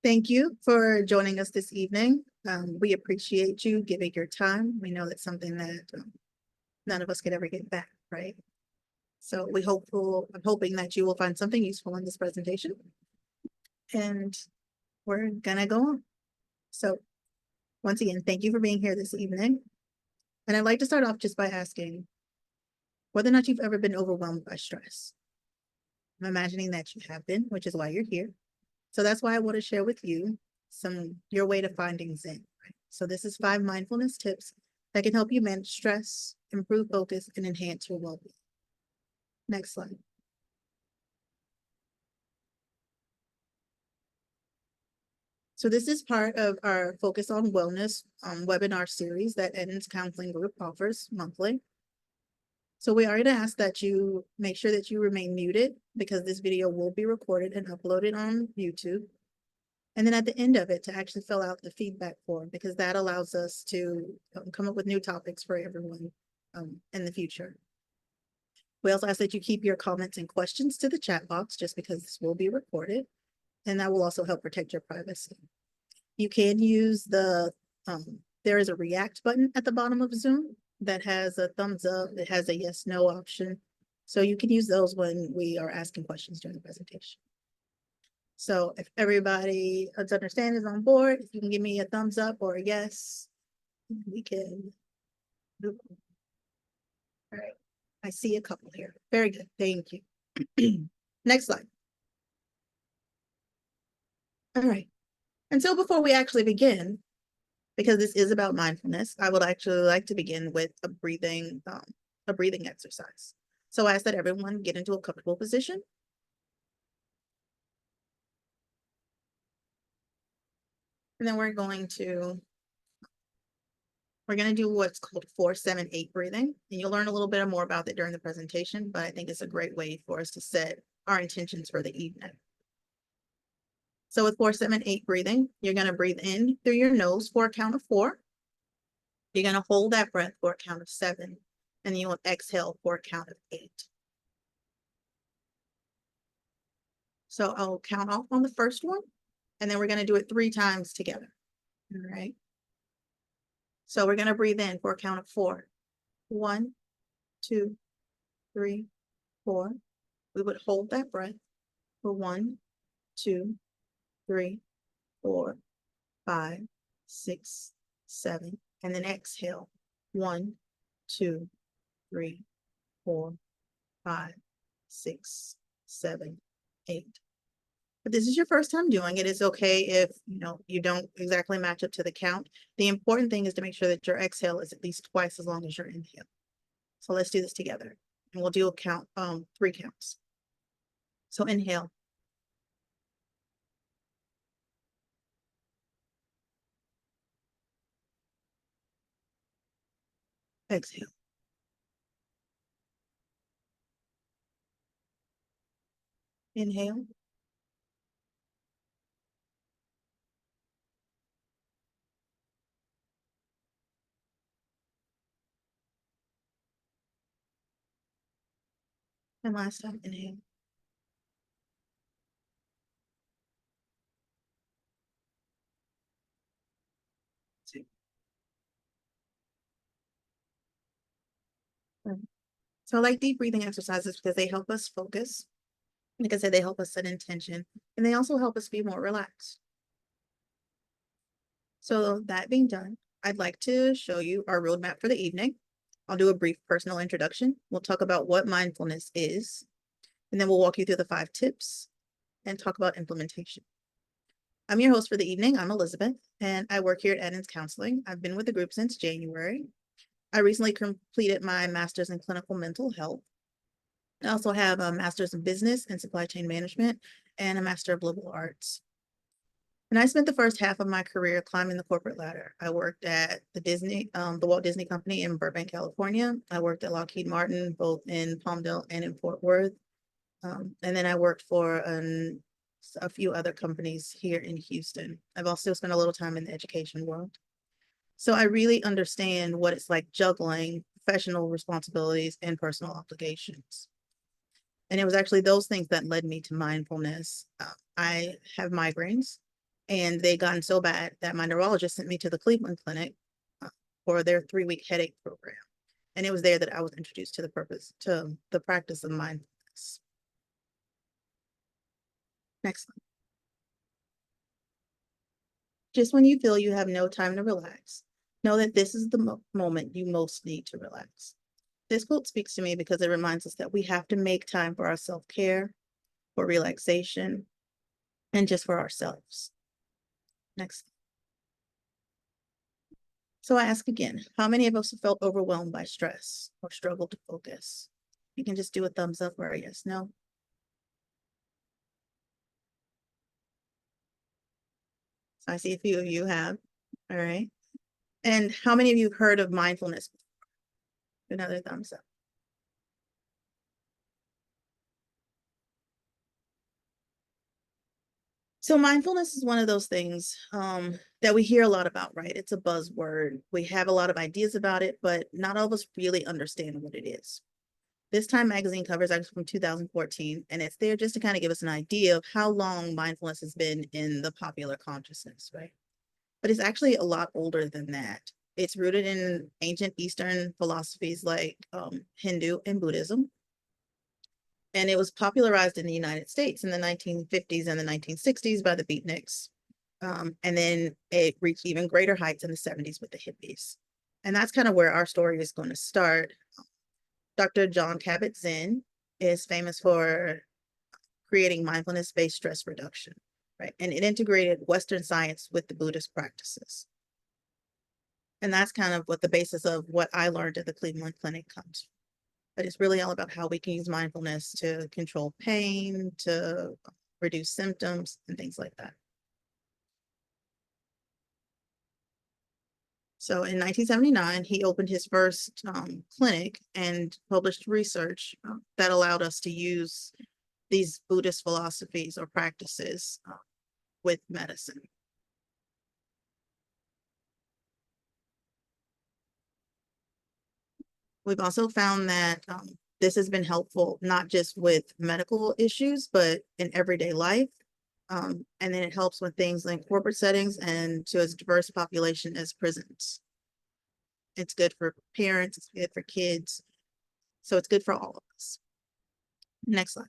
Thank you for joining us this evening. We appreciate you giving your time. We know that's something that none of us could ever get back, right? So I'm hoping that you will find something useful in this presentation. And we're gonna go on. So once again, thank you for being here this evening. And I'd like to start off just by asking whether or not you've ever been overwhelmed by stress. I'm imagining that you have been, which is why you're here. So that's why I want to share with you your way to finding Zen. Right? So this is 5 mindfulness tips that can help you manage stress, improve focus, and enhance your well-being. Next slide. So this is part of our Focus on Wellness webinar series that Eden's Counseling Group offers monthly. So we are going to ask that you make sure that you remain muted because this video will be recorded and uploaded on YouTube. And then at the end of it, to actually fill out the feedback form, because that allows us to come up with new topics for everyone in the future. We also ask that you keep your comments and questions to the chat box, just because this will be recorded, and that will also help protect your privacy. You can use there is a react button at the bottom of Zoom that has a thumbs up, it has a yes, no option. So you can use those when we are asking questions during the presentation. So if everybody is on board, if you can give me a thumbs up or a yes, we can move on. All right, I see a couple here. Very good, thank you. Next slide. All right, and so before we actually begin, because this is about mindfulness, I would actually like to begin with a breathing exercise. So I ask that everyone get into a comfortable position. And then we're going to do what's called 4-7-8 breathing. And you'll learn a little bit more about that during the presentation, but I think it's a great way for us to set our intentions for the evening. So with 4-7-8 breathing, you're going to breathe in through your nose for a count of 4. You're going to hold that breath for a count of 7, and then you will exhale for a count of 8. So I'll count off on the first one, and then we're going to do it 3 times together. All right. So we're going to breathe in for a count of 4. 1, 2, 3, 4. We would hold that breath for 1, 2, 3, 4, 5, 6, 7, and then exhale. 1, 2, 3, 4, 5, 6, 7, 8. If this is your first time doing it, it's okay if you don't exactly match up to the count. The important thing is to make sure that your exhale is at least twice as long as your inhale. So let's do this together, and we'll do a count, 3 counts. So inhale. Exhale. Inhale. And last time, inhale. Two. So I like deep breathing exercises because they help us focus. Like I said, they help us set intention, and they also help us be more relaxed. So that being done, I'd like to show you our roadmap for the evening. I'll do a brief personal introduction. We'll talk about what mindfulness is, and then we'll walk you through the 5 tips and talk about implementation. I'm your host for the evening. I'm Elizabeth, and I work here at Eden's Counseling. I've been with the group since January. I recently completed my master's in clinical mental health. I also have a master's in business and supply chain management and a master of liberal arts. And I spent the first half of my career climbing the corporate ladder. I worked at the Walt Disney Company in Burbank, California. I worked at Lockheed Martin, both in Palmdale and in Fort Worth. And then I worked for a few other companies here in Houston. I've also spent a little time in the education world. So I really understand what it's like juggling professional responsibilities and personal obligations. And it was actually those things that led me to mindfulness. I have migraines. And they gotten so bad that my neurologist sent me to the Cleveland Clinic for their 3-week headache program. And it was there that I was introduced to the practice of mindfulness. Next one. Just when you feel you have no time to relax, know that this is the moment you most need to relax. This quote speaks to me because it reminds us that we have to make time for our self-care, for relaxation, and just for ourselves. Next. So I ask again, how many of us have felt overwhelmed by stress or struggled to focus? You can just do a thumbs up or a yes, no. So I see a few of you have. All right. And how many of you have heard of mindfulness? Another thumbs up. So mindfulness is one of those things that we hear a lot about, right? It's a buzzword. We have a lot of ideas about it, but not all of us really understand what it is. This Time magazine cover is actually from 2014, and it's there just to kind of give us an idea of how long mindfulness has been in the popular consciousness, right? But it's actually a lot older than that. It's rooted in ancient Eastern philosophies like Hindu and Buddhism. And it was popularized in the United States in the 1950s and the 1960s by the beatniks. And then it reached even greater heights in the 70s with the hippies. And that's kind of where our story is going to start. Dr. John Kabat-Zinn is famous for creating mindfulness-based stress reduction, right? And it integrated Western science with the Buddhist practices. And that's kind of what the basis of what I learned at the Cleveland Clinic comes from. But it's really all about how we can use mindfulness to control pain, to reduce symptoms, and things like that. So in 1979, he opened his first clinic and published research that allowed us to use these Buddhist philosophies or practices with medicine. We've also found that this has been helpful, not just with medical issues, but in everyday life. And then it helps with things like corporate settings and to as diverse population as prisons. It's good for parents, it's good for kids. So it's good for all of us. Next slide.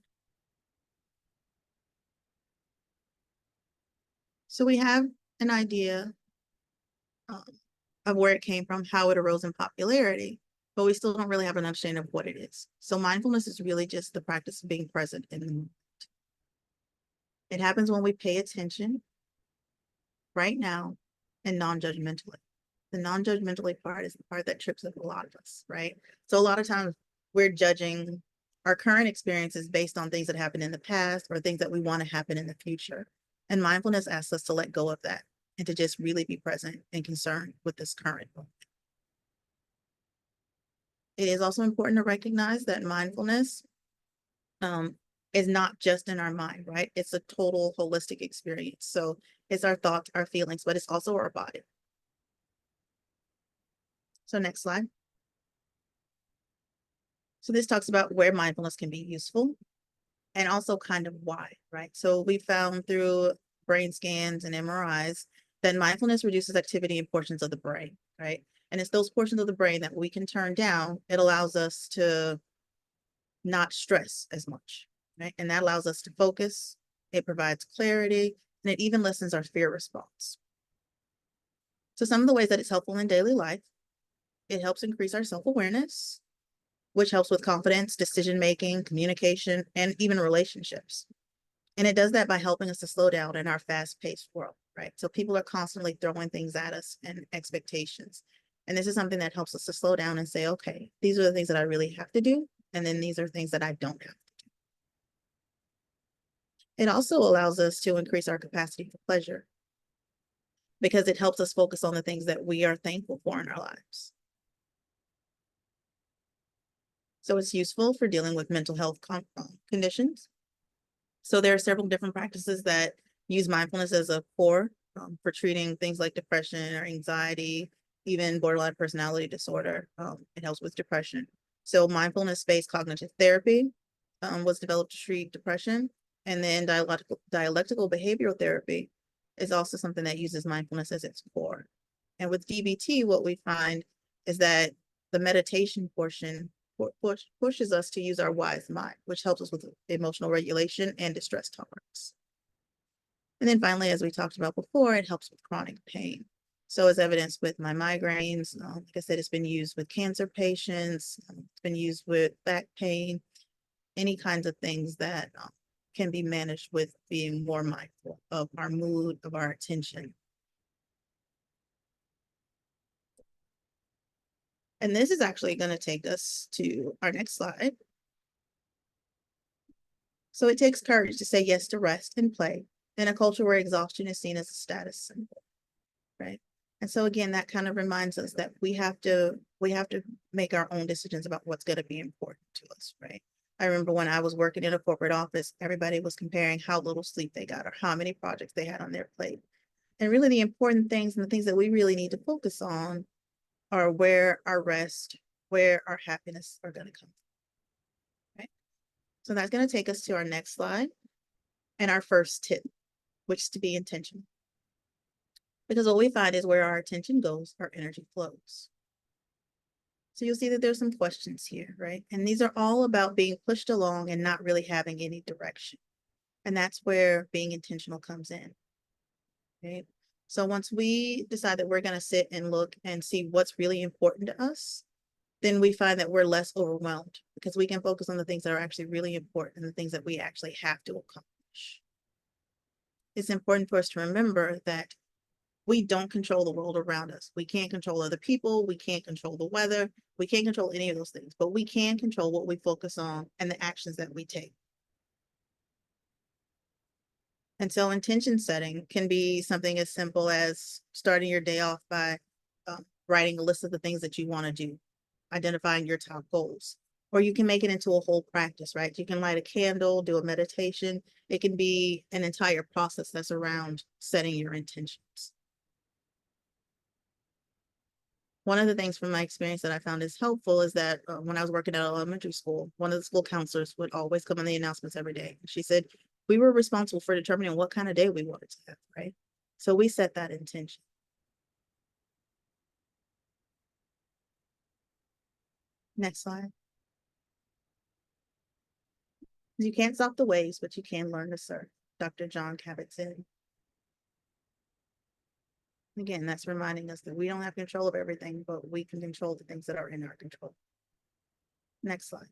So we have an idea of where it came from, how it arose in popularity, but we still don't really have an understanding of what it is. So mindfulness is really just the practice of being present in the moment. It happens when we pay attention right now and non-judgmentally. The non-judgmentally part is the part that trips up a lot of us, right? So a lot of times we're judging our current experiences based on things that happened in the past or things that we want to happen in the future. And mindfulness asks us to let go of that and to just really be present and concerned with this current moment. It is also important to recognize that mindfulness is not just in our mind, right? It's a total holistic experience. So it's our thoughts, our feelings, but it's also our body. So next slide. So this talks about where mindfulness can be useful and also kind of why, right? So we found through brain scans and MRIs that mindfulness reduces activity in portions of the brain, right? And it's those portions of the brain that we can turn down. It allows us to not stress as much, right? And that allows us to focus. It provides clarity, and it even lessens our fear response. So some of the ways that it's helpful in daily life, it helps increase our self-awareness, which helps with confidence, decision-making, communication, and even relationships. And it does that by helping us to slow down in our fast-paced world, right? So people are constantly throwing things at us and expectations. And this is something that helps us to slow down and say, okay, these are the things that I really have to do. And then these are things that I don't have to do. It also allows us to increase our capacity for pleasure because it helps us focus on the things that we are thankful for in our lives. So it's useful for dealing with mental health conditions. So there are several different practices that use mindfulness as a core for treating things like depression or anxiety, even borderline personality disorder. It helps with depression. So mindfulness-based cognitive therapy was developed to treat depression, and then dialectical behavioral therapy is also something that uses mindfulness as its core. And with DBT, what we find is that the meditation portion pushes us to use our wise mind, which helps us with emotional regulation and distress tolerance. And then finally, as we talked about before, it helps with chronic pain. So as evidenced with my migraines, like I said, it's been used with cancer patients, it's been used with back pain, any kinds of things that can be managed with being more mindful of our mood, of our attention. And this is actually going to take us to our next slide. So it takes courage to say yes to rest and play in a culture where exhaustion is seen as a status symbol, right? And so again, that kind of reminds us that we have to make our own decisions about what's going to be important to us, right? I remember when I was working in a corporate office, everybody was comparing how little sleep they got or how many projects they had on their plate. And really the important things and the things that we really need to focus on are where our rest, where our happiness are going to come from, right? So that's going to take us to our next slide and our first tip, which is to be intentional. Because what we find is where our attention goes, our energy flows. So you'll see that there's some questions here, right? And these are all about being pushed along and not really having any direction. And that's where being intentional comes in, right? So once we decide that we're going to sit and look and see what's really important to us, then we find that we're less overwhelmed because we can focus on the things that are actually really important and the things that we actually have to accomplish. It's important for us to remember that we don't control the world around us. We can't control other people. We can't control the weather. We can't control any of those things, but we can control what we focus on and the actions that we take. And so intention setting can be something as simple as starting your day off by writing a list of the things that you want to do, identifying your top goals, or you can make it into a whole practice, right? You can light a candle, do a meditation. It can be an entire process that's around setting your intentions. One of the things from my experience that I found is helpful is that when I was working at elementary school, one of the school counselors would always come on the announcements every day. She said, we were responsible for determining what kind of day we wanted to have, right? So we set that intention. Next slide. You can't stop the waves, but you can learn to surf. Dr. John Kabat-Zinn. Again, that's reminding us that we don't have control of everything, but we can control the things that are in our control. Next slide.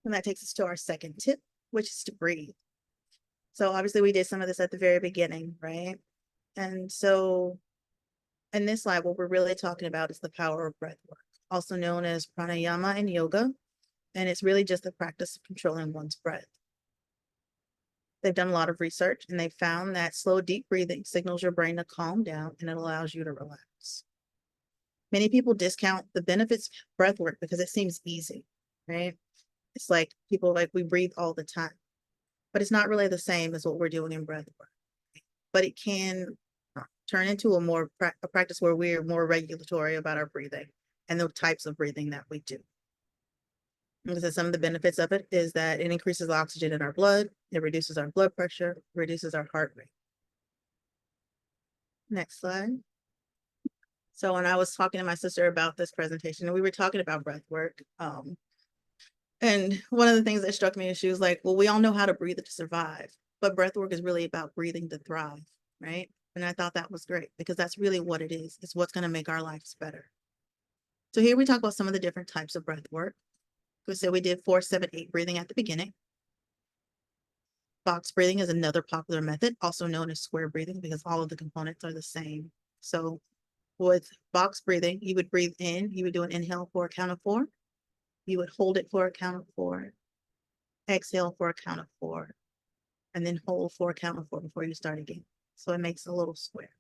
And that takes us to our second tip, which is to breathe. So obviously we did some of this at the very beginning, right? And so in this slide, what we're really talking about is the power of breath work, also known as pranayama in yoga. And it's really just the practice of controlling one's breath. They've done a lot of research and they found that slow, deep breathing signals your brain to calm down and it allows you to relax. Many people discount the benefits of breath work because it seems easy, right? It's like people we breathe all the time, but it's not really the same as what we're doing in breath work. But it can turn into a practice where we're more regulatory about our breathing and the types of breathing that we do. Because some of the benefits of it is that it increases the oxygen in our blood, it reduces our blood pressure, reduces our heart rate. Next slide. So when I was talking to my sister about this presentation, and we were talking about breath work, and one of the things that struck me is she was like, well, we all know how to breathe to survive, but breath work is really about breathing to thrive, right? And I thought that was great because that's really what it is. It's what's going to make our lives better. So here we talk about some of the different types of breath work. So we did 4-7-8 breathing at the beginning. Box breathing is another popular method, also known as square breathing, because all of the components are the same. So with box breathing, you would breathe in, you would do an inhale for a count of 4. You would hold it for a count of 4, exhale for a count of 4, and then hold for a count of 4 before you start again. So it makes a little square.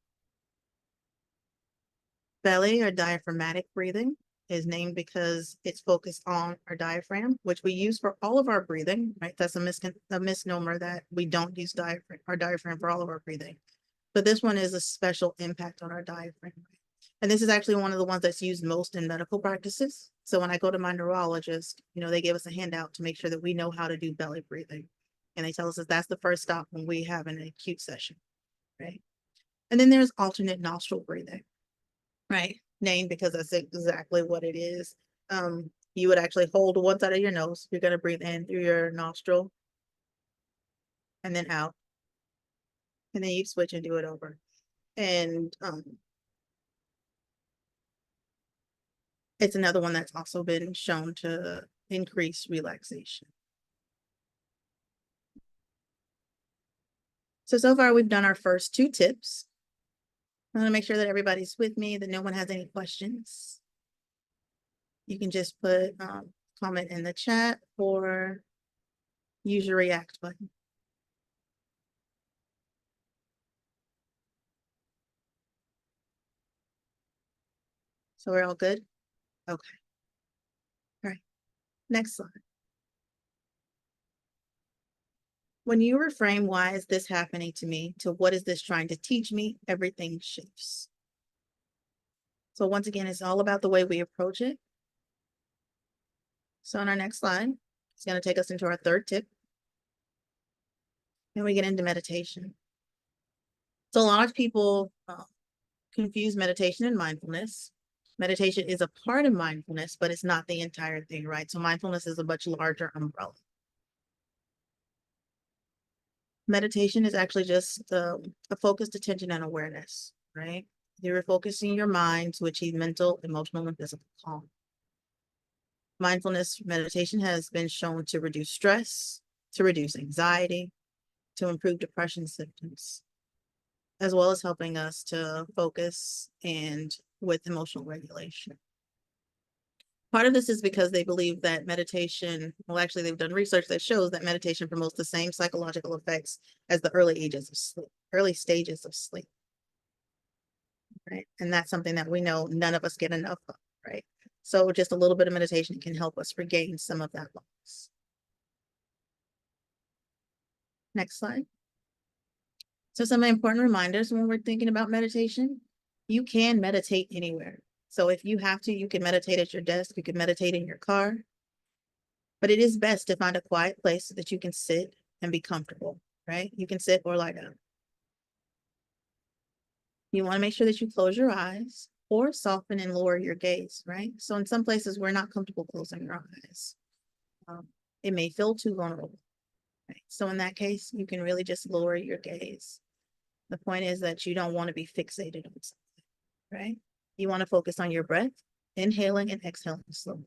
Belly or diaphragmatic breathing is named because it's focused on our diaphragm, which we use for all of our breathing, right? That's a misnomer that we don't use our diaphragm for all of our breathing. But this one is a special impact on our diaphragm. And this is actually one of the ones that's used most in medical practices. So when I go to my neurologist, they give us a handout to make sure that we know how to do belly breathing. And they tell us that that's the first stop when we have an acute session, right? And then there's alternate nostril breathing, right? Named because that's exactly what it is. You would actually hold one side of your nose. You're going to breathe in through your nostril and then out. And then you switch and do it over. And it's another one that's also been shown to increase relaxation. So far we've done our first 2 tips. I want to make sure that everybody's with me, that no one has any questions. You can just put comment in the chat or use your react button. So we're all good? Okay. All right. Next slide. When you reframe, why is this happening to me, to what is this trying to teach me, everything shifts. So once again, it's all about the way we approach it. So on our next slide, it's going to take us into our 3rd tip. And we get into meditation. So a lot of people confuse meditation and mindfulness. Meditation is a part of mindfulness, but it's not the entire thing, right? So mindfulness is a much larger umbrella. Meditation is actually just a focused attention and awareness, right? You're focusing your mind to achieve mental, emotional, and physical calm. Mindfulness meditation has been shown to reduce stress, to reduce anxiety, to improve depression symptoms, as well as helping us to focus and with emotional regulation. Part of this is because they believe that meditation, well, actually, they've done research that shows that meditation promotes the same psychological effects as the early stages of sleep, right? And that's something that we know none of us get enough of, right? So just a little bit of meditation can help us regain some of that loss. Next slide. So some important reminders when we're thinking about meditation, you can meditate anywhere. So if you have to, you can meditate at your desk, you can meditate in your car, but it is best to find a quiet place so that you can sit and be comfortable, right? You can sit or lie down. You want to make sure that you close your eyes or soften and lower your gaze, right? So in some places, we're not comfortable closing your eyes. It may feel too vulnerable, right? So in that case, you can really just lower your gaze. The point is that you don't want to be fixated on something, right? You want to focus on your breath, inhaling and exhaling slowly.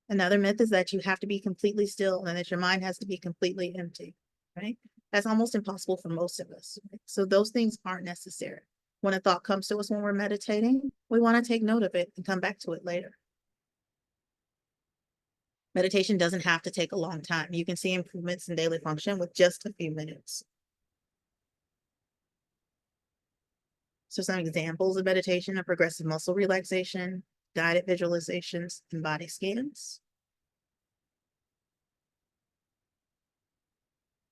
Another myth is that you have to be completely still and that your mind has to be completely empty, right? That's almost impossible for most of us, right? So those things aren't necessary. When a thought comes to us when we're meditating, we want to take note of it and come back to it later. Meditation doesn't have to take a long time. You can see improvements in daily function with just a few minutes. So some examples of meditation are progressive muscle relaxation, guided visualizations, and body scans.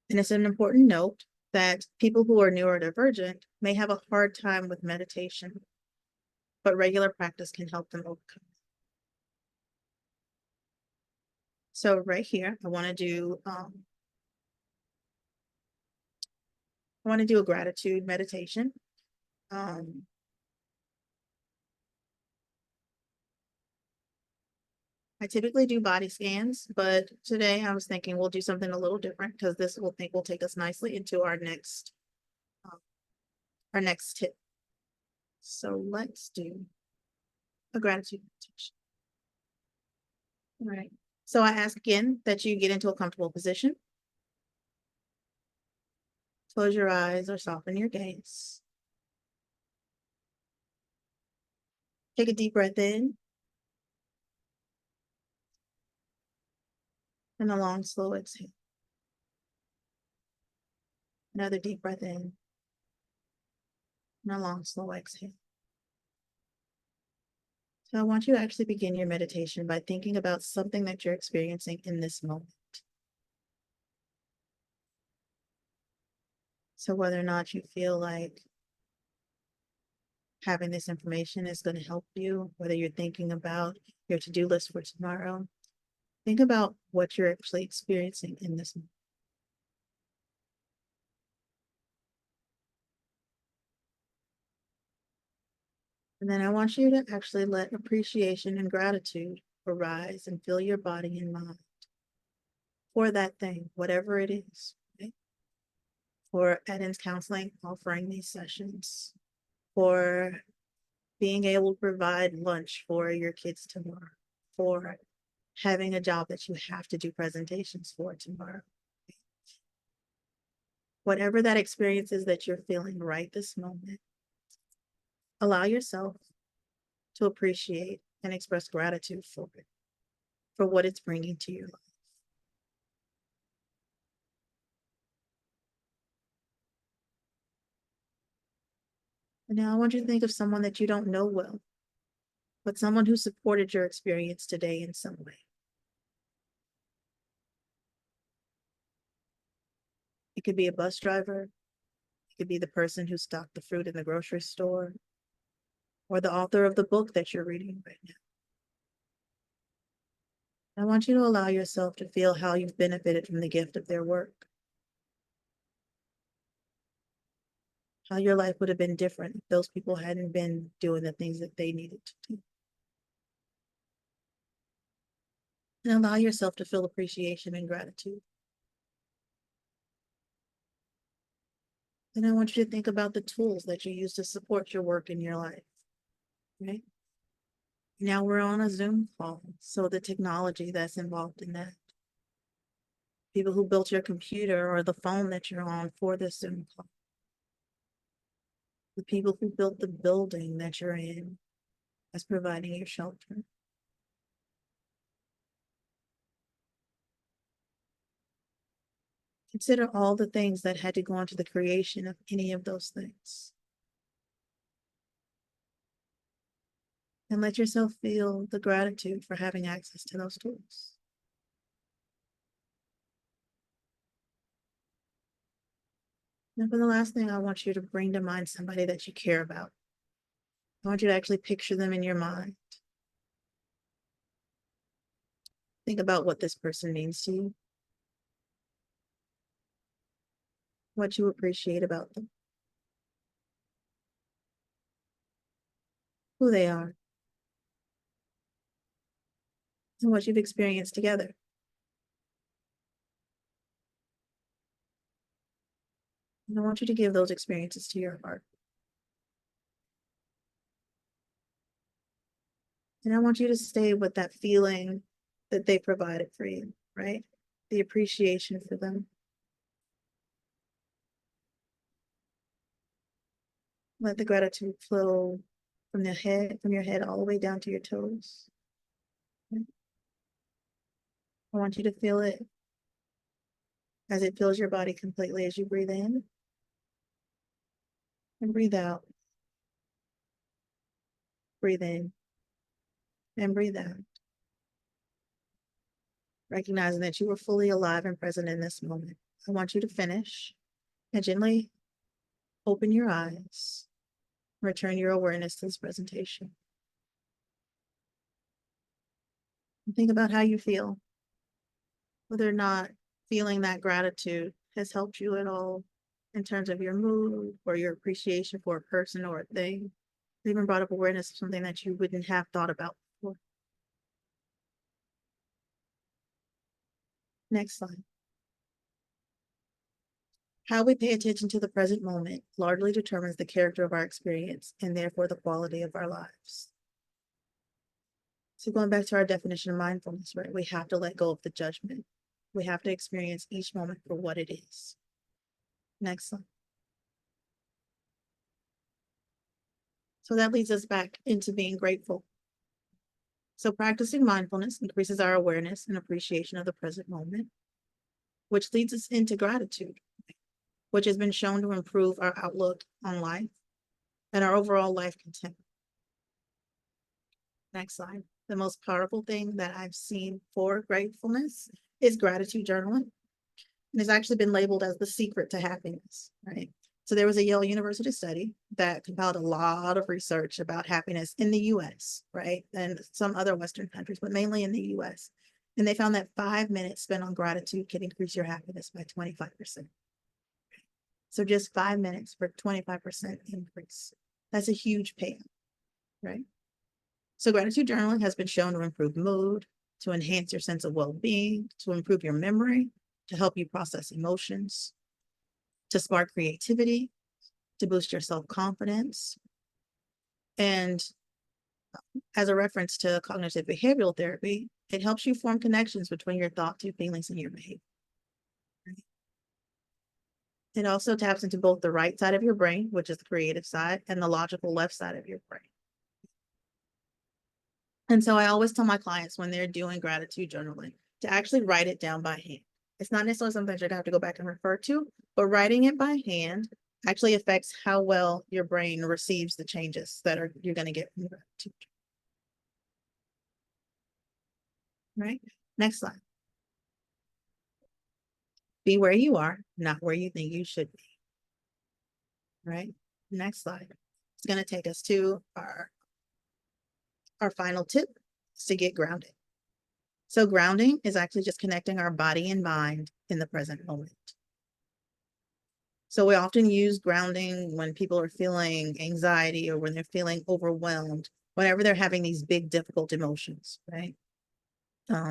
And it's an important note that people who are neurodivergent may have a hard time with meditation, but regular practice can help them overcome. So right here, I want to do a gratitude meditation. I typically do body scans, but today I was thinking we'll do something a little different because this will take us nicely into our next tip. So let's do a gratitude meditation. All right. So I ask again that you get into a comfortable position. Close your eyes or soften your gaze. Take a deep breath in and a long, slow exhale. Another deep breath in and a long, slow exhale. So I want you to actually begin your meditation by thinking about something that you're experiencing in this moment. So whether or not you feel like having this information is going to help you, whether you're thinking about your to-do list for tomorrow, think about what you're actually experiencing in this moment. And then I want you to actually let appreciation and gratitude arise and fill your body and mind for that thing, whatever it is. Okay? For Eden's counseling, offering these sessions, for being able to provide lunch for your kids tomorrow, for having a job that you have to do presentations for tomorrow. Whatever that experience is that you're feeling right this moment, allow yourself to appreciate and express gratitude for it, for what it's bringing to your life. And now I want you to think of someone that you don't know well, but someone who supported your experience today in some way. It could be a bus driver, it could be the person who stocked the fruit in the grocery store, or the author of the book that you're reading right now. I want you to allow yourself to feel how you've benefited from the gift of their work, how your life would have been different if those people hadn't been doing the things that they needed to do. And allow yourself to feel appreciation and gratitude. Then I want you to think about the tools that you use to support your work in your life, right? Now we're on a Zoom call, so the technology that's involved in that. People who built your computer or the phone that you're on for this Zoom call. The people who built the building that you're in as providing your shelter. Consider all the things that had to go into the creation of any of those things. And let yourself feel the gratitude for having access to those tools. And for the last thing, I want you to bring to mind somebody that you care about. I want you to actually picture them in your mind. Think about what this person means to you, what you appreciate about them, who they are, and what you've experienced together. And I want you to give those experiences to your heart. And I want you to stay with that feeling that they provided for you, right? The appreciation for them. Let the gratitude flow from your head all the way down to your toes. I want you to feel it as it fills your body completely as you breathe in and breathe out. Breathe in and breathe out. Recognizing that you are fully alive and present in this moment. I want you to finish and gently open your eyes. Return your awareness to this presentation. And think about how you feel. Whether or not feeling that gratitude has helped you at all in terms of your mood or your appreciation for a person or a thing. It even brought up awareness of something that you wouldn't have thought about before. Next slide. How we pay attention to the present moment largely determines the character of our experience and therefore the quality of our lives. So going back to our definition of mindfulness, right? We have to let go of the judgment. We have to experience each moment for what it is. Next slide. So that leads us back into being grateful. So practicing mindfulness increases our awareness and appreciation of the present moment, which leads us into gratitude, which has been shown to improve our outlook on life and our overall life content. Next slide. The most powerful thing that I've seen for gratefulness is gratitude journaling. And it's actually been labeled as the secret to happiness, right? So there was a Yale University study that compiled a lot of research about happiness in the US, right? And some other Western countries, but mainly in the US. And they found that 5 minutes spent on gratitude can increase your happiness by 25%. So just 5 minutes for 25% increase. That's a huge payout. right? So gratitude journaling has been shown to improve mood, to enhance your sense of well-being, to improve your memory, to help you process emotions, to spark creativity, to boost your self-confidence. And as a reference to cognitive behavioral therapy, it helps you form connections between your thoughts, your feelings, and your behavior. It also taps into both the right side of your brain, which is the creative side, and the logical left side of your brain. And so I always tell my clients when they're doing gratitude journaling to actually write it down by hand. It's not necessarily something you're gonna have to go back and refer to, but writing it by hand actually affects how well your brain receives the changes that you're gonna get from gratitude. Right? Next slide. Be where you are, not where you think you should be. Right? Next slide. It's gonna take us to our final tip is to get grounded. So grounding is actually just connecting our body and mind in the present moment. So we often use grounding when people are feeling anxiety or when they're feeling overwhelmed, whenever they're having these big, difficult emotions, right?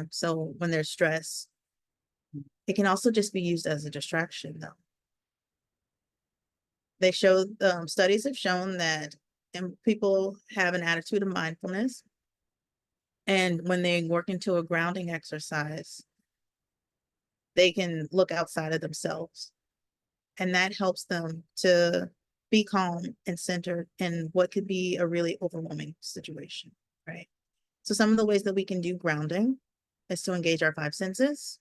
So when there's stress, it can also just be used as a distraction, though. They show studies have shown that people have an attitude of mindfulness, and when they work into a grounding exercise, they can look outside of themselves, and that helps them to be calm and centered in what could be a really overwhelming situation, right? So some of the ways that we can do grounding is to engage our five senses.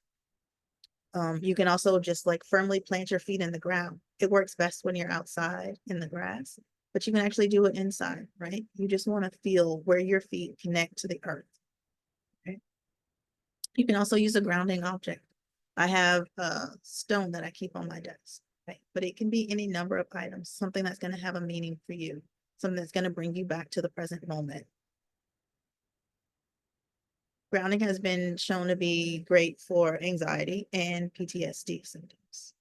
You can also just like firmly plant your feet in the ground. It works best when you're outside in the grass, but you can actually do it inside, right? You just want to feel where your feet connect to the earth, right? You can also use a grounding object. I have a stone that I keep on my desk, right? But it can be any number of items, something that's going to have a meaning for you, something that's going to bring you back to the present moment. Grounding has been shown to be great for anxiety and PTSD symptoms.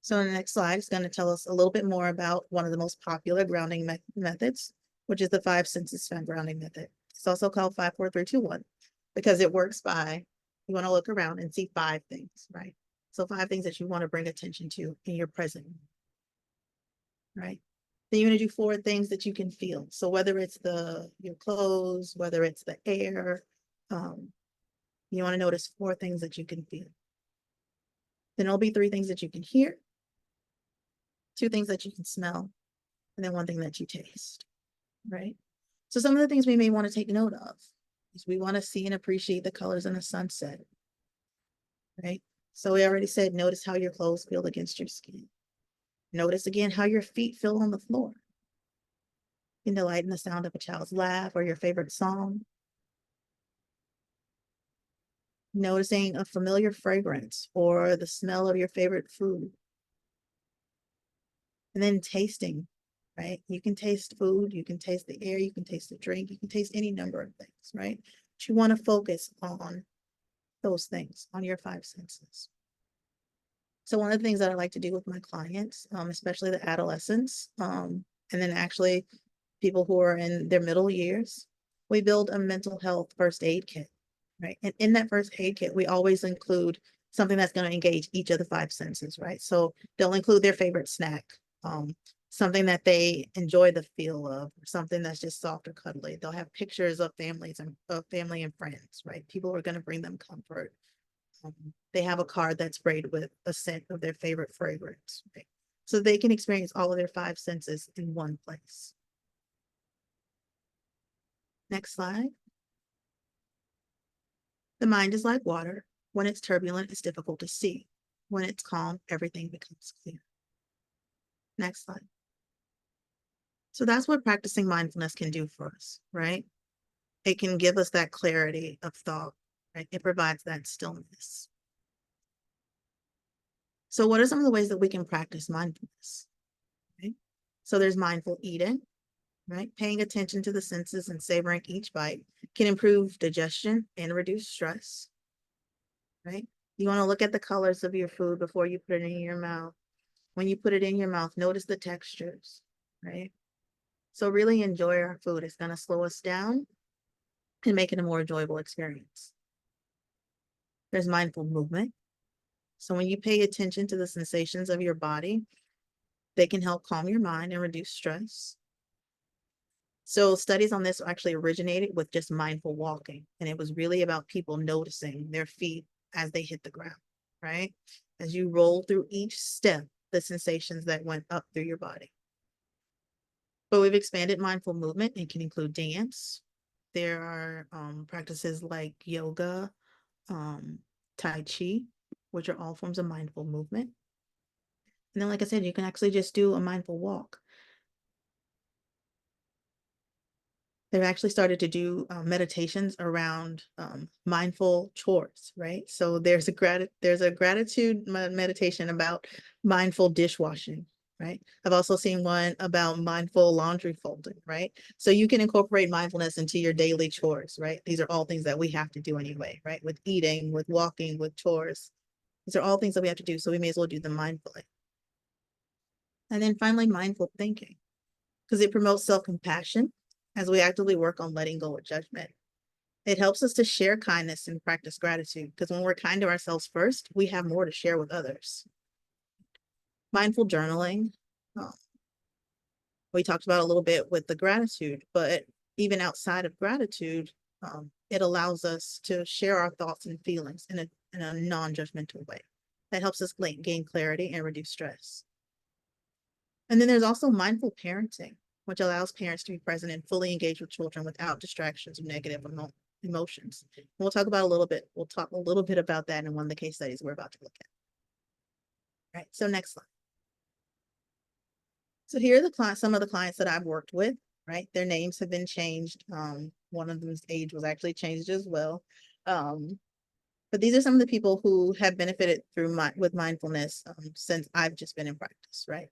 So in the next slide, it's going to tell us a little bit more about one of the most popular grounding methods, which is the five senses grounding method. It's also called 5, 4, 3, 2, 1 because it works by, you want to look around and see 5 things, right? So 5 things that you want to bring attention to in your present, right? Then you're going to do 4 things that you can feel. So whether it's your clothes, whether it's the air, you want to notice 4 things that you can feel. Then it'll be 3 things that you can hear, 2 things that you can smell, and then 1 thing that you taste, right? So some of the things we may want to take note of is we want to see and appreciate the colors in the sunset, right? So we already said, notice how your clothes feel against your skin. Notice again how your feet feel on the floor. You can delight in the sound of a child's laugh or your favorite song. Noticing a familiar fragrance or the smell of your favorite food. And then tasting, right? You can taste food, you can taste the air, you can taste the drink, you can taste any number of things, right? But you want to focus on those things, on your 5 senses. So one of the things that I like to do with my clients, especially the adolescents, and then actually people who are in their middle years, we build a mental health first aid kit, right? And in that first aid kit, we always include something that's going to engage each of the 5 senses, right? So they'll include their favorite snack, something that they enjoy the feel of, something that's just soft or cuddly. They'll have pictures of families and of family and friends, right? People are going to bring them comfort. They have a card that's sprayed with a scent of their favorite fragrance, right? So they can experience all of their 5 senses in one place. Next slide. The mind is like water. When it's turbulent, it's difficult to see. When it's calm, everything becomes clear. Next slide. So that's what practicing mindfulness can do for us, right? It can give us that clarity of thought, right? It provides that stillness. So what are some of the ways that we can practice mindfulness? Right? So there's mindful eating, right? Paying attention to the senses and savoring each bite can improve digestion and reduce stress, right? You want to look at the colors of your food before you put it in your mouth. When you put it in your mouth, notice the textures, right? So really enjoy our food. It's going to slow us down and make it a more enjoyable experience. There's mindful movement. So when you pay attention to the sensations of your body, they can help calm your mind and reduce stress. So studies on this actually originated with just mindful walking. And it was really about people noticing their feet as they hit the ground, right? As you roll through each step, the sensations that went up through your body. But we've expanded mindful movement. It can include dance. There are practices like yoga, Tai Chi, which are all forms of mindful movement. And then, like I said, you can actually just do a mindful walk. They've actually started to do meditations around mindful chores, right? So there's a gratitude meditation about mindful dishwashing, right? I've also seen one about mindful laundry folding, right? So you can incorporate mindfulness into your daily chores, right? These are all things that we have to do anyway, right? With eating, with walking, with chores. These are all things that we have to do, so we may as well do them mindfully. And then finally, mindful thinking, because it promotes self-compassion as we actively work on letting go of judgment. It helps us to share kindness and practice gratitude, because when we're kind to ourselves first, we have more to share with others. Mindful journaling, we talked about a little bit with the gratitude, but even outside of gratitude, it allows us to share our thoughts and feelings in a non-judgmental way. That helps us gain clarity and reduce stress. And then there's also mindful parenting, which allows parents to be present and fully engage with children without distractions or negative emotions. And we'll talk a little bit about that in one of the case studies we're about to look at. Right. So next slide. So here are some of the clients that I've worked with, right? Their names have been changed. One of them's age was actually changed as well. But these are some of the people who have benefited with mindfulness since I've just been in practice, right?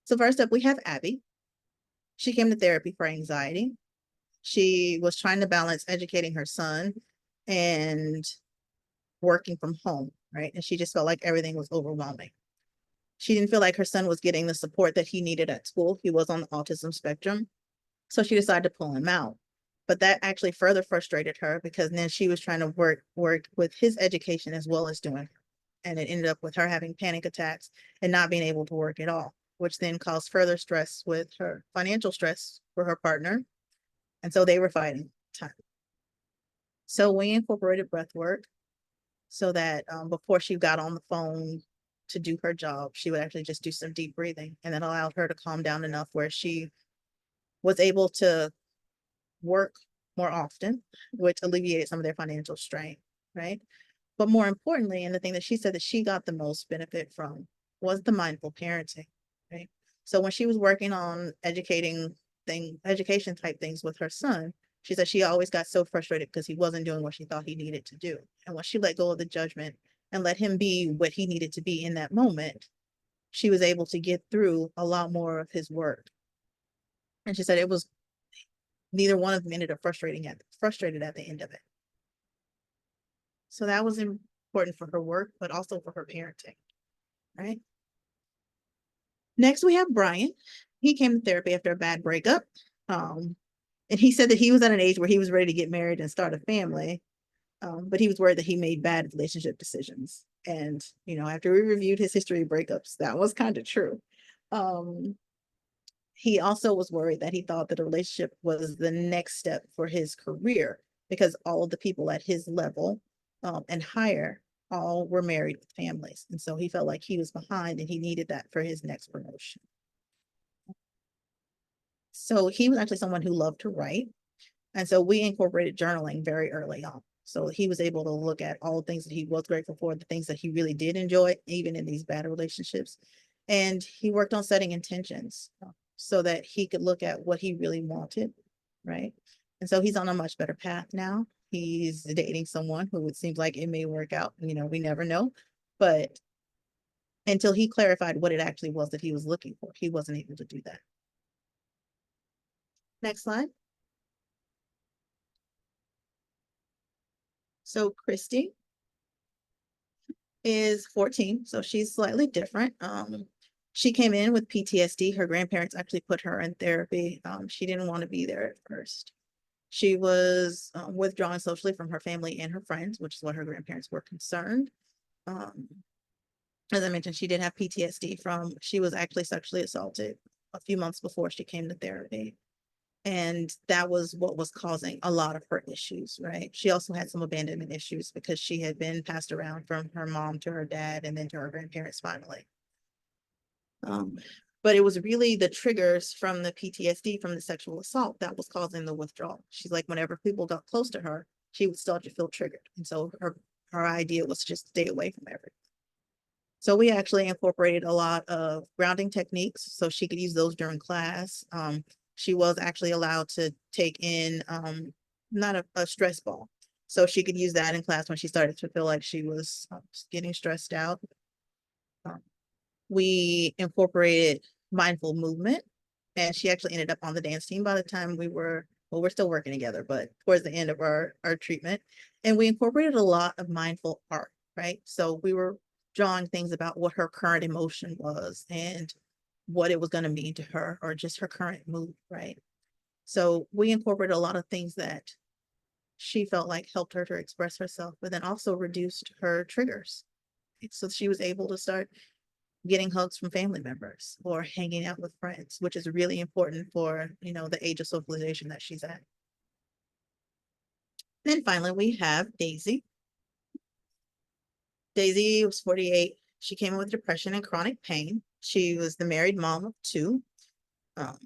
So first up, we have Abby. She came to therapy for anxiety. She was trying to balance educating her son and working from home, right? And she just felt like everything was overwhelming. She didn't feel like her son was getting the support that he needed at school. He was on the autism spectrum. So she decided to pull him out. But that actually further frustrated her, because then she was trying to work with his education as well as doing, and it ended up with her having panic attacks and not being able to work at all, which then caused further stress with her, financial stress for her partner. And so they were fighting time. So we incorporated breath work so that before she got on the phone to do her job, she would actually just do some deep breathing, and that allowed her to calm down enough where she was able to work more often, which alleviated some of their financial strain, right? But more importantly, and the thing that she said that she got the most benefit from, was the mindful parenting, right? So when she was working on education type things with her son, she said she always got so frustrated because he wasn't doing what she thought he needed to do. And when she let go of the judgment and let him be what he needed to be in that moment, she was able to get through a lot more of his work. And she said it was, neither one of them ended up frustrated at the end of it. So that was important for her work, but also for her parenting, right? Next, we have Brian. He came to therapy after a bad breakup. And he said that he was at an age where he was ready to get married and start a family, but he was worried that he made bad relationship decisions. And, after we reviewed his history of breakups, that was kind of true. He also was worried that he thought that a relationship was the next step for his career, because all of the people at his level and higher all were married with families. And so he felt like he was behind and he needed that for his next promotion. So he was actually someone who loved to write. And so we incorporated journaling very early on. So he was able to look at all the things that he was grateful for, the things that he really did enjoy, even in these bad relationships. And he worked on setting intentions so that he could look at what he really wanted, right? And so he's on a much better path now. He's dating someone who it seems like it may work out. We never know. But until he clarified what it actually was that he was looking for, he wasn't able to do that. Next slide. So Christy is 14, so she's slightly different. She came in with PTSD. Her grandparents actually put her in therapy. She didn't want to be there at first. She was withdrawing socially from her family and her friends, which is what her grandparents were concerned. Um, as I mentioned, she did have PTSD from, she was actually sexually assaulted a few months before she came to therapy. And that was what was causing a lot of her issues, right? She also had some abandonment issues because she had been passed around from her mom to her dad and then to her grandparents finally. But it was really the triggers from the PTSD from the sexual assault that was causing the withdrawal. She's like, whenever people got close to her, she would start to feel triggered. And so her idea was to just stay away from everything. So we actually incorporated a lot of grounding techniques so she could use those during class. She was actually allowed to take in not a stress ball. So she could use that in class when she started to feel like she was getting stressed out. We incorporated mindful movement, and she actually ended up on the dance team by the time we're still working together, but towards the end of our treatment. And we incorporated a lot of mindful art, right? So we were drawing things about what her current emotion was and what it was going to mean to her, or just her current mood, right? So we incorporated a lot of things that she felt like helped her to express herself, but then also reduced her triggers. So she was able to start getting hugs from family members or hanging out with friends, which is really important for, the age of socialization that she's at. Then finally, we have Daisy. Daisy was 48. She came in with depression and chronic pain. She was the married mom of two. Um,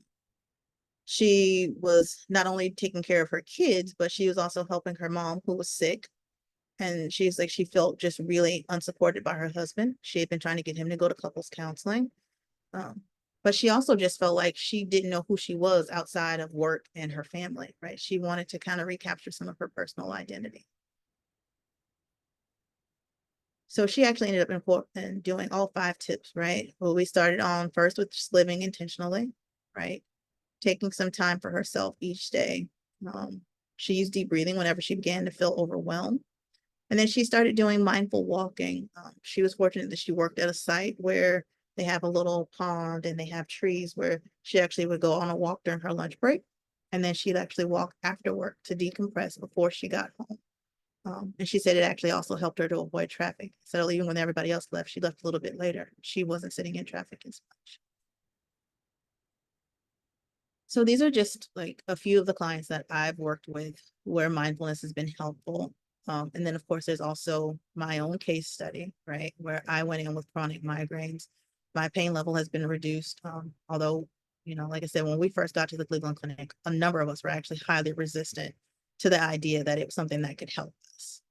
she was not only taking care of her kids, but she was also helping her mom who was sick. And she's like, she felt just really unsupported by her husband. She had been trying to get him to go to couples counseling. Um, but she also just felt like she didn't know who she was outside of work and her family, right? She wanted to kind of recapture some of her personal identity. So she actually ended up in doing all 5 tips, right? Well, we started on first with just living intentionally, right? Taking some time for herself each day. Um, she used deep breathing whenever she began to feel overwhelmed. And then she started doing mindful walking. She was fortunate that she worked at a site where they have a little pond and they have trees where she actually would go on a walk during her lunch break. And then she'd actually walk after work to decompress before she got home. And she said it actually also helped her to avoid traffic. So even when everybody else left, she left a little bit later. She wasn't sitting in traffic as much. So these are just like a few of the clients that I've worked with where mindfulness has been helpful. And then of course, there's also my own case study, right? Where I went in with chronic migraines. My pain level has been reduced. Although, like I said, when we first got to the Cleveland Clinic, a number of us were actually highly resistant to the idea that it was something that could help us.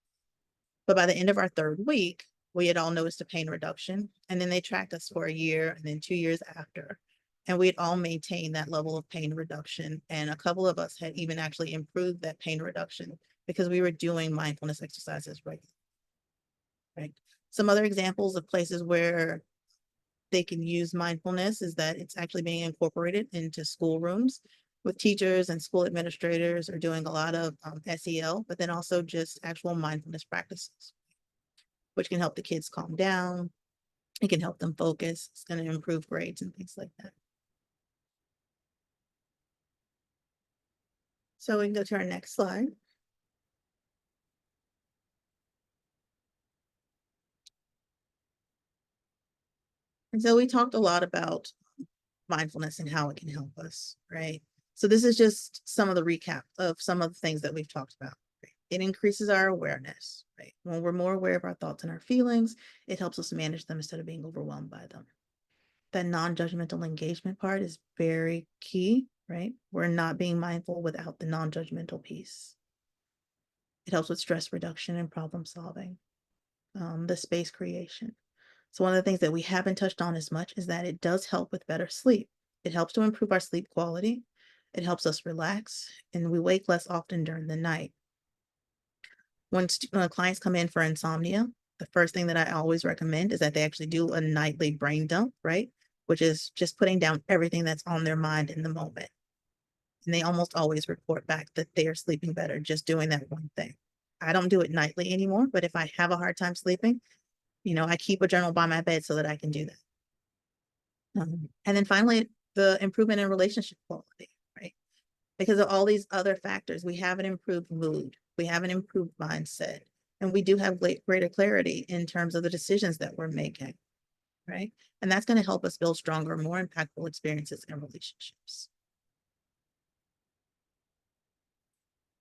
But by the end of our 3rd week, we had all noticed a pain reduction. And then they tracked us for a year and then 2 years after. And we had all maintained that level of pain reduction. And a couple of us had even actually improved that pain reduction because we were doing mindfulness exercises regularly. Right. Some other examples of places where they can use mindfulness is that it's actually being incorporated into schoolrooms with teachers and school administrators are doing a lot of SEL, but then also just actual mindfulness practices, which can help the kids calm down. It can help them focus. It's going to improve grades and things like that. So we can go to our next slide. And so we talked a lot about mindfulness and how it can help us, right? So this is just some of the recap of some of the things that we've talked about. Right? It increases our awareness, right? When we're more aware of our thoughts and our feelings, it helps us manage them instead of being overwhelmed by them. That non-judgmental engagement part is very key, right? We're not being mindful without the non-judgmental piece. It helps with stress reduction and problem solving, the space creation. So one of the things that we haven't touched on as much is that it does help with better sleep. It helps to improve our sleep quality. It helps us relax, and we wake less often during the night. When clients come in for insomnia, the first thing that I always recommend is that they actually do a nightly brain dump, right? Which is just putting down everything that's on their mind in the moment. And they almost always report back that they are sleeping better just doing that one thing. I don't do it nightly anymore, but if I have a hard time sleeping, I keep a journal by my bed so that I can do that. And then finally, the improvement in relationship quality, right? Because of all these other factors, we have an improved mood, we have an improved mindset, and we do have greater clarity in terms of the decisions that we're making, right? And that's going to help us build stronger, more impactful experiences and relationships.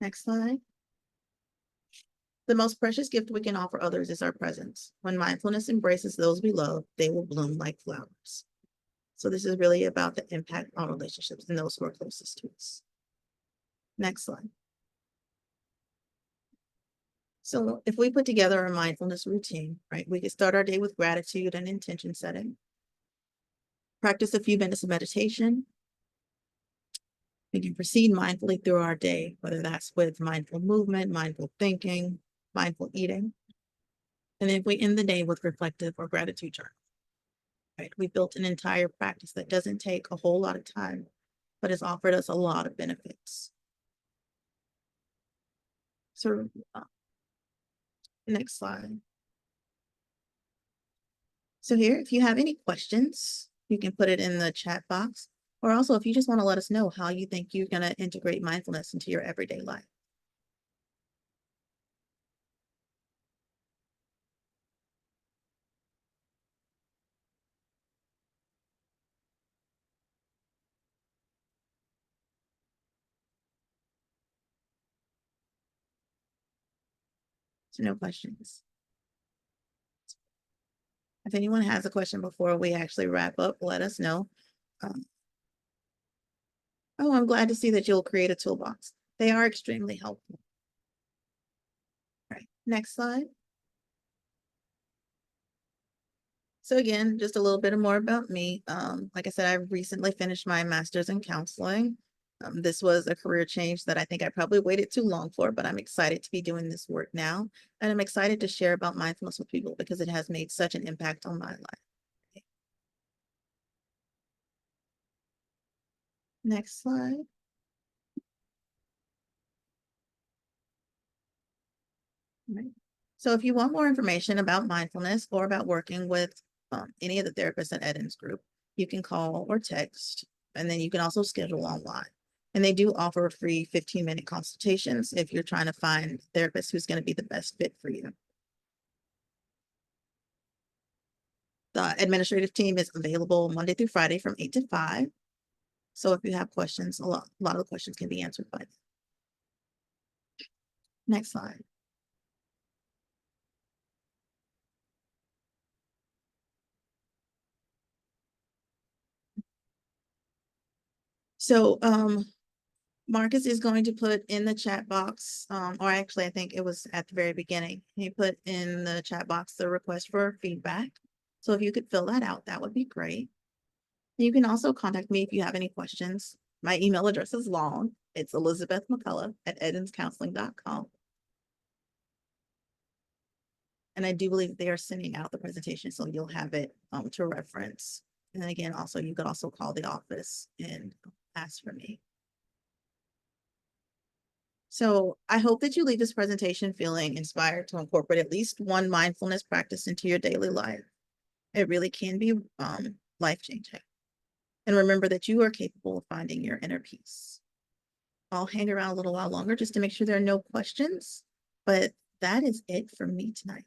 Next slide. The most precious gift we can offer others is our presence. When mindfulness embraces those we love, they will bloom like flowers. So this is really about the impact on relationships and those who are closest to us. Next slide. So if we put together a mindfulness routine, right, we can start our day with gratitude and intention setting. Practice a few minutes of meditation. We can proceed mindfully through our day, whether that's with mindful movement, mindful thinking, mindful eating. And if we end the day with reflective or gratitude journal, right? We built an entire practice that doesn't take a whole lot of time, but has offered us a lot of benefits. So next slide. So here, if you have any questions, you can put it in the chat box, or also if you just want to let us know how you think you're going to integrate mindfulness into your everyday life. So no questions. If anyone has a question before we actually wrap up, let us know. Oh, I'm glad to see that you'll create a toolbox. They are extremely helpful. All right, next slide. So again, just a little bit more about me. Like I said, I recently finished my master's in counseling. This was a career change that I think I probably waited too long for, but I'm excited to be doing this work now. And I'm excited to share about mindfulness with people because it has made such an impact on my life. Next slide. Right. So if you want more information about mindfulness or about working with any of the therapists at Eden's group, you can call or text, and then you can also schedule online. And they do offer free 15-minute consultations if you're trying to find a therapist who's going to be the best fit for you. The administrative team is available Monday through Friday from 8 to 5. So if you have questions, a lot of the questions can be answered by them. Next slide. So Marcus is going to put in the chat box, or actually, I think it was at the very beginning. He put in the chat box the request for feedback. So if you could fill that out, that would be great. You can also contact me if you have any questions. My email address is long. It's elizabethmccullough@edenscounseling.com. And I do believe they are sending out the presentation, so you'll have it to reference. And again, also, you could also call the office and ask for me. So I hope that you leave this presentation feeling inspired to incorporate at least one mindfulness practice into your daily life. It really can be life-changing. And remember that you are capable of finding your inner peace. I'll hang around a little while longer just to make sure there are no questions, but that is it for me tonight.